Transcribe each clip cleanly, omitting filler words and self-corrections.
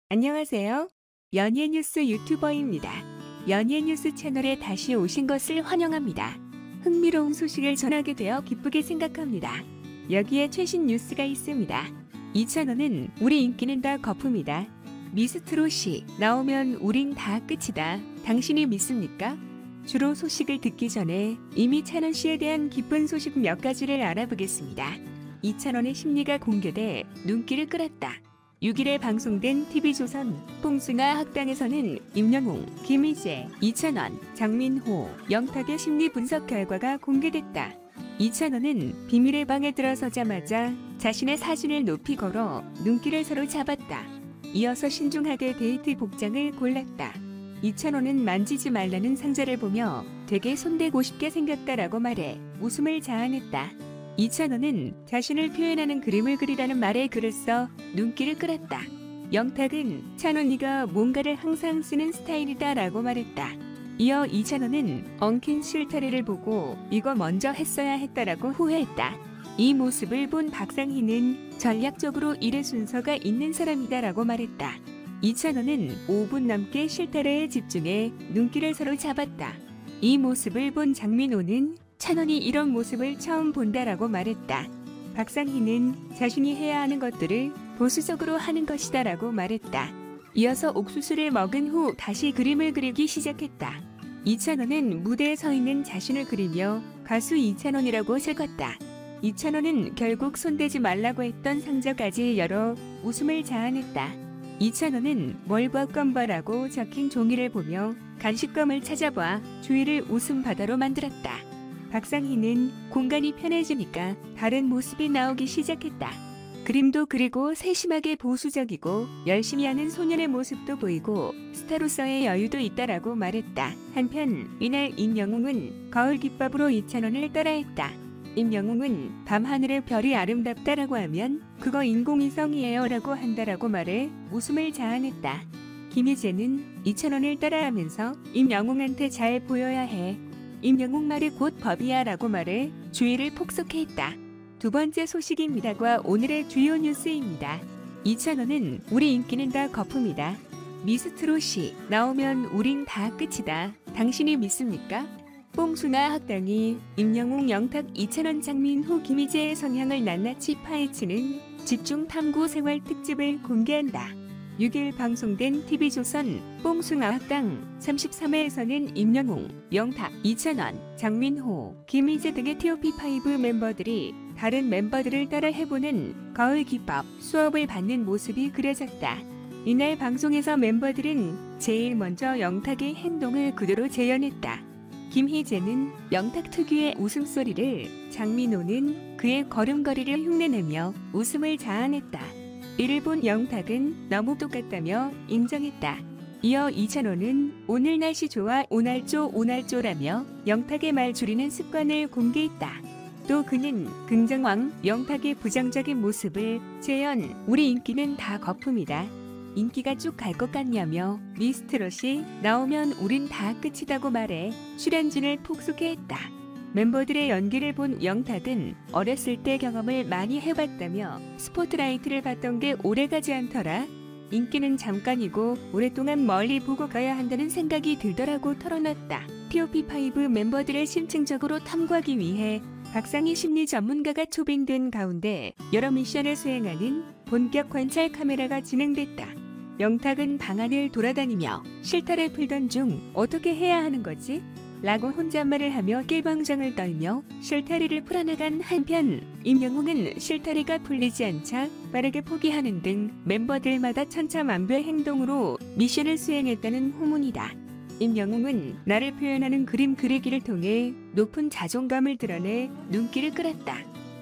안녕하세요. 연예뉴스 유튜버입니다. 연예뉴스 채널에 다시 오신 것을 환영합니다. 흥미로운 소식을 전하게 되어 기쁘게 생각합니다. 여기에 최신 뉴스가 있습니다. 이찬원은 우리 인기는 다 거품이다. 미스트롯이 나오면 우린 다 끝이다. 당신이 믿습니까? 주로 소식을 듣기 전에 이미 찬원 씨에 대한 기쁜 소식 몇 가지를 알아보겠습니다. 이찬원의 심리가 공개돼 눈길을 끌었다. 6일에 방송된 TV조선 뽕숭아 학당에서는 임영웅, 김희재, 이찬원, 장민호, 영탁의 심리 분석 결과가 공개됐다. 이찬원은 비밀의 방에 들어서자마자 자신의 사진을 높이 걸어 눈길을 서로 잡았다. 이어서 신중하게 데이트 복장을 골랐다. 이찬원은 만지지 말라는 상자를 보며 되게 손대고 싶게 생겼다라고 말해 웃음을 자아냈다. 이찬원은 자신을 표현하는 그림을 그리라는 말에 글을 써 눈길을 끌었다. 영탁은 찬원이가 뭔가를 항상 쓰는 스타일이다 라고 말했다. 이어 이찬원은 엉킨 실타래를 보고 이거 먼저 했어야 했다라고 후회했다. 이 모습을 본 박상희는 전략적으로 일의 순서가 있는 사람이다 라고 말했다. 이찬원은 5분 넘게 실타래에 집중해 눈길을 서로 잡았다. 이 모습을 본 장민호는 찬원이 이런 모습을 처음 본다라고 말했다. 박상희는 자신이 해야 하는 것들을 보수적으로 하는 것이다 라고 말했다. 이어서 옥수수를 먹은 후 다시 그림을 그리기 시작했다. 이찬원은 무대에 서 있는 자신을 그리며 가수 이찬원이라고 적었다. 이찬원은 결국 손대지 말라고 했던 상자까지 열어 웃음을 자아냈다. 이찬원은 뭘 볼건봐라고 적힌 종이를 보며 간식검을 찾아봐 주위를 웃음 바다로 만들었다. 박상희는 공간이 편해지니까 다른 모습이 나오기 시작했다. 그림도 그리고 세심하게 보수적이고 열심히 하는 소년의 모습도 보이고 스타로서의 여유도 있다라고 말했다. 한편 이날 임영웅은 거울 기법으로 이찬원을 따라했다. 임영웅은 밤하늘의 별이 아름답다라고 하면 그거 인공위성이에요 라고 한다라고 말해 웃음을 자아냈다. 김희재는 이찬원을 따라하면서 임영웅한테 잘 보여야 해. 임영웅 말이 곧 법이야 라고 말해 주의를 폭소케 했다. 두 번째 소식입니다과 오늘의 주요 뉴스입니다. 이찬원은 우리 인기는 다 거품이다. 미스트롯이 나오면 우린 다 끝이다. 당신이 믿습니까? 뽕숭아 학당이 임영웅, 영탁, 이찬원, 장민호, 김희재의 성향을 낱낱이 파헤치는 집중 탐구 생활 특집을 공개한다. 6일 방송된 TV조선 뽕숭아 학당 33회에서는 임영웅, 영탁, 이찬원, 장민호, 김희재 등의 TOP5 멤버들이 다른 멤버들을 따라 해보는 거울 기법 수업을 받는 모습이 그려졌다. 이날 방송에서 멤버들은 제일 먼저 영탁의 행동을 그대로 재현했다. 김희재는 영탁 특유의 웃음소리를, 장민호는 그의 걸음걸이를 흉내내며 웃음을 자아냈다. 이를 본 영탁은 너무 똑같다며 인정했다. 이어 이찬원은 오늘 날씨 좋아 오날쪼 오날쪼라며 영탁의 말 줄이는 습관을 공개했다. 또 그는 긍정왕 영탁의 부정적인 모습을 재현 우리 인기는 다 거품이다. 인기가 쭉 갈 것 같냐며 미스트롯이 나오면 우린 다 끝이다고 말해 출연진을 폭소케 했다. 멤버들의 연기를 본 영탁은 어렸을 때 경험을 많이 해봤다며 스포트라이트를 봤던 게 오래가지 않더라. 인기는 잠깐이고 오랫동안 멀리 보고 가야 한다는 생각이 들더라고 털어놨다. TOP5 멤버들을 심층적으로 탐구하기 위해 박상희 심리 전문가가 초빙된 가운데 여러 미션을 수행하는 본격 관찰 카메라가 진행됐다. 영탁은 방 안을 돌아다니며 실타래 풀던 중 어떻게 해야 하는 거지? 라고 혼잣말을 하며 깨방정을 떨며 실타래를 풀어나간 한편 임영웅은 실타래가 풀리지 않자 빠르게 포기하는 등 멤버들마다 천차만별 행동으로 미션을 수행했다는 후문이다. 임영웅은 나를 표현하는 그림 그리기를 통해 높은 자존감을 드러내 눈길을 끌었다.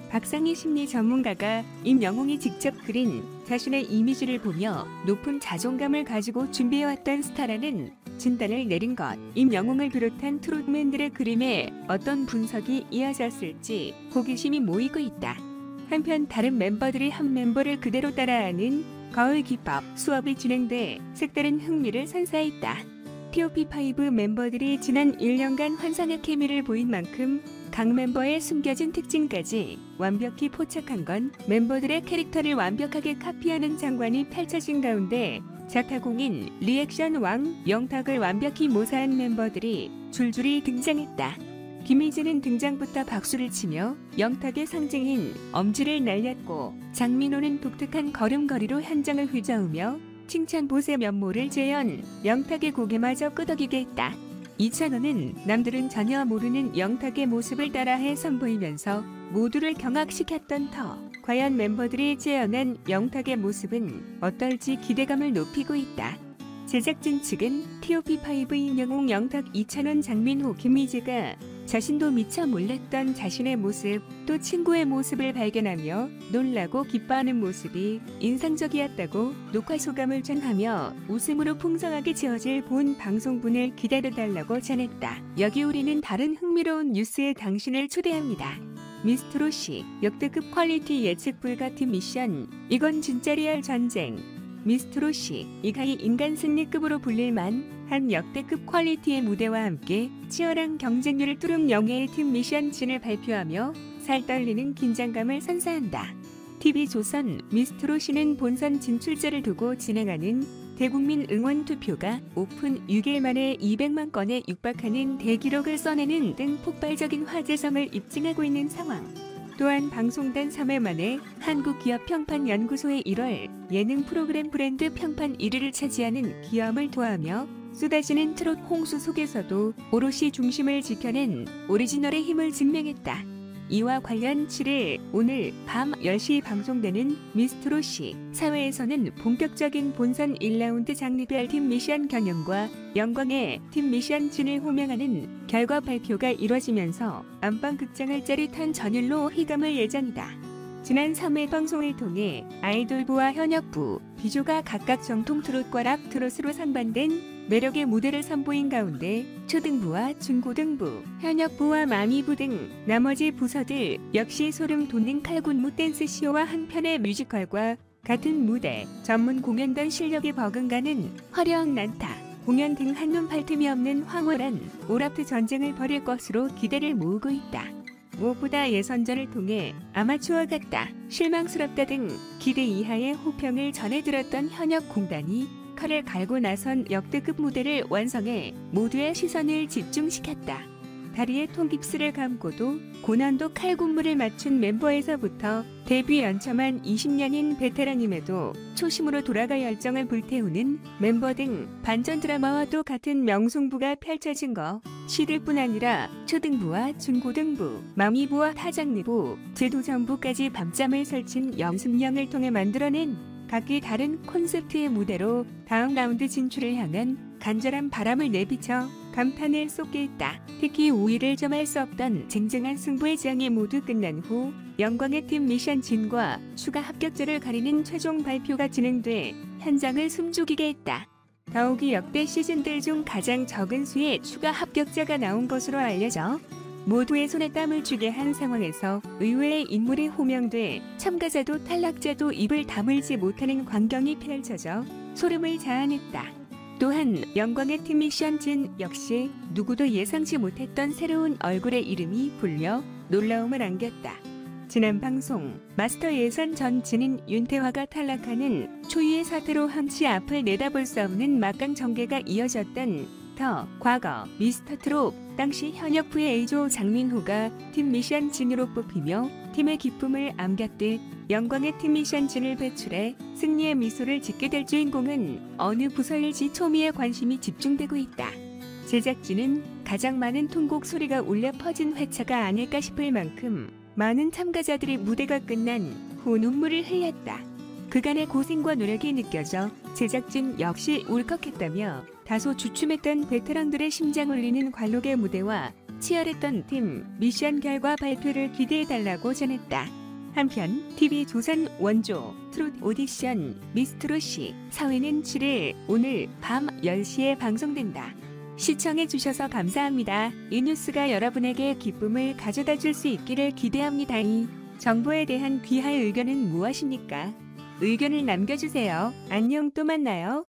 박상희 심리 전문가가 임영웅이 직접 그린 자신의 이미지를 보며 높은 자존감을 가지고 준비해왔던 스타라는 진단을 내린 것. 임영웅을 비롯한 트롯맨들의 그림에 어떤 분석이 이어졌을지 호기심이 모이고 있다. 한편 다른 멤버들이 한 멤버를 그대로 따라하는 거울 기법 수업이 진행돼 색다른 흥미를 선사했다. TOP5 멤버들이 지난 1년간 환상의 케미를 보인 만큼 각 멤버의 숨겨진 특징까지 완벽히 포착한 건 멤버들의 캐릭터를 완벽하게 카피하는 장관이 펼쳐진 가운데 자타공인 리액션 왕 영탁을 완벽히 모사한 멤버들이 줄줄이 등장했다. 김희재는 등장부터 박수를 치며 영탁의 상징인 엄지를 날렸고, 장민호는 독특한 걸음걸이로 현장을 휘저으며 칭찬봇의 면모를 재현 영탁의 고개마저 끄덕이게 했다. 이찬원은 남들은 전혀 모르는 영탁의 모습을 따라해 선보이면서 모두를 경악시켰던 터. 과연 멤버들이 재현한 영탁의 모습은 어떨지 기대감을 높이고 있다. 제작진 측은 TOP5 임영웅, 영탁, 이찬원, 장민호, 김희재가 자신도 미처 몰랐던 자신의 모습, 또 친구의 모습을 발견하며 놀라고 기뻐하는 모습이 인상적이었다고 녹화 소감을 전하며 웃음으로 풍성하게 지어질 본 방송분을 기다려달라고 전했다. 여기 우리는 다른 흥미로운 뉴스에 당신을 초대합니다. 미스트롯이 역대급 퀄리티 예측 불가 팀 미션. 이건 진짜 리얼 전쟁. 미스트롯이 이가히 인간 승리급으로 불릴만 한 역대급 퀄리티의 무대와 함께 치열한 경쟁률을 뚫은 영예의 팀 미션 진을 발표하며 살떨리는 긴장감을 선사한다. TV조선 미스트롯이는 본선 진출자를 두고 진행하는 대국민 응원 투표가 오픈 6일 만에 200만 건에 육박하는 대기록을 써내는 등 폭발적인 화제성을 입증하고 있는 상황. 또한 방송단 3회 만에 한국기업평판연구소의 1월 예능 프로그램 브랜드 평판 1위를 차지하는 기염을 도하며 쏟아지는 트롯 홍수 속에서도 오롯이 중심을 지켜낸 오리지널의 힘을 증명했다. 이와 관련 7일 오늘 밤 10시 방송되는 미스트롯이 사회에서는 본격적인 본선 1라운드 장르별 팀 미션 경영과 영광의 팀 미션 진을 호명하는 결과 발표가 이뤄지면서 안방극장을 짜릿한 전율로 휘감을 예정이다. 지난 3회 방송을 통해 아이돌부와 현역부, 비조가 각각 정통 트롯과 락 트롯으로 상반된 매력의 무대를 선보인 가운데 초등부와 중고등부, 현역부와 마미부 등 나머지 부서들 역시 소름 돋는 칼군무 댄스 쇼와 한편의 뮤지컬과 같은 무대, 전문 공연단 실력이 버금가는 화려한 난타, 공연 등 한눈 팔 틈이 없는 황홀한 오락트 전쟁을 벌일 것으로 기대를 모으고 있다. 무엇보다 예선전을 통해 아마추어 같다, 실망스럽다 등 기대 이하의 호평을 전해들었던 현역 공단이 칼을 갈고 나선 역대급 무대를 완성해 모두의 시선을 집중시켰다. 다리에 통깁스를 감고도 고난도 칼군무를 맞춘 멤버에서부터 데뷔 연차만 20년인 베테랑임에도 초심으로 돌아가 열정을 불태우는 멤버 등 반전 드라마와도 같은 명승부가 펼쳐진 거. 시들뿐 아니라 초등부와 중고등부, 마미부와 타장르부, 제도전부까지 밤잠을 설친 연습량을 통해 만들어낸 각기 다른 콘셉트의 무대로 다음 라운드 진출을 향한 간절한 바람을 내비쳐 감탄을 쏟게 했다. 특히 우위를 점할 수 없던 쟁쟁한 승부의 장이 모두 끝난 후 영광의 팀 미션 진과 추가 합격자를 가리는 최종 발표가 진행돼 현장을 숨죽이게 했다. 더욱이 역대 시즌들 중 가장 적은 수의 추가 합격자가 나온 것으로 알려져 모두의 손에 땀을 쥐게 한 상황에서 의외의 인물이 호명돼 참가자도 탈락자도 입을 다물지 못하는 광경이 펼쳐져 소름을 자아냈다. 또한 영광의 팀 미션 진 역시 누구도 예상치 못했던 새로운 얼굴의 이름이 불려 놀라움을 안겼다. 지난 방송 마스터 예선 전 진인 윤태화가 탈락하는 초유의 사태로 한치 앞을 내다볼 수 없는 막강 전개가 이어졌던 더 과거 미스터트롯 당시 현역부의 A조 장민호가 팀 미션 진으로 뽑히며 팀의 기쁨을 안겼듯 영광의 팀 미션 진을 배출해 승리의 미소를 짓게 될 주인공은 어느 부서일지 초미의 관심이 집중되고 있다. 제작진은 가장 많은 통곡 소리가 울려 퍼진 회차가 아닐까 싶을 만큼 많은 참가자들이 무대가 끝난 후 눈물을 흘렸다. 그간의 고생과 노력이 느껴져 제작진 역시 울컥했다며 다소 주춤했던 베테랑들의 심장 울리는 관록의 무대와 치열했던 팀 미션 결과 발표를 기대해달라고 전했다. 한편 TV조선 원조 트롯 오디션 미스트롯이 4회는 7일 오늘 밤 10시에 방송된다. 시청해주셔서 감사합니다. 이 뉴스가 여러분에게 기쁨을 가져다 줄 수 있기를 기대합니다. 이 정보에 대한 귀할 의견은 무엇입니까? 의견을 남겨주세요. 안녕, 또 만나요.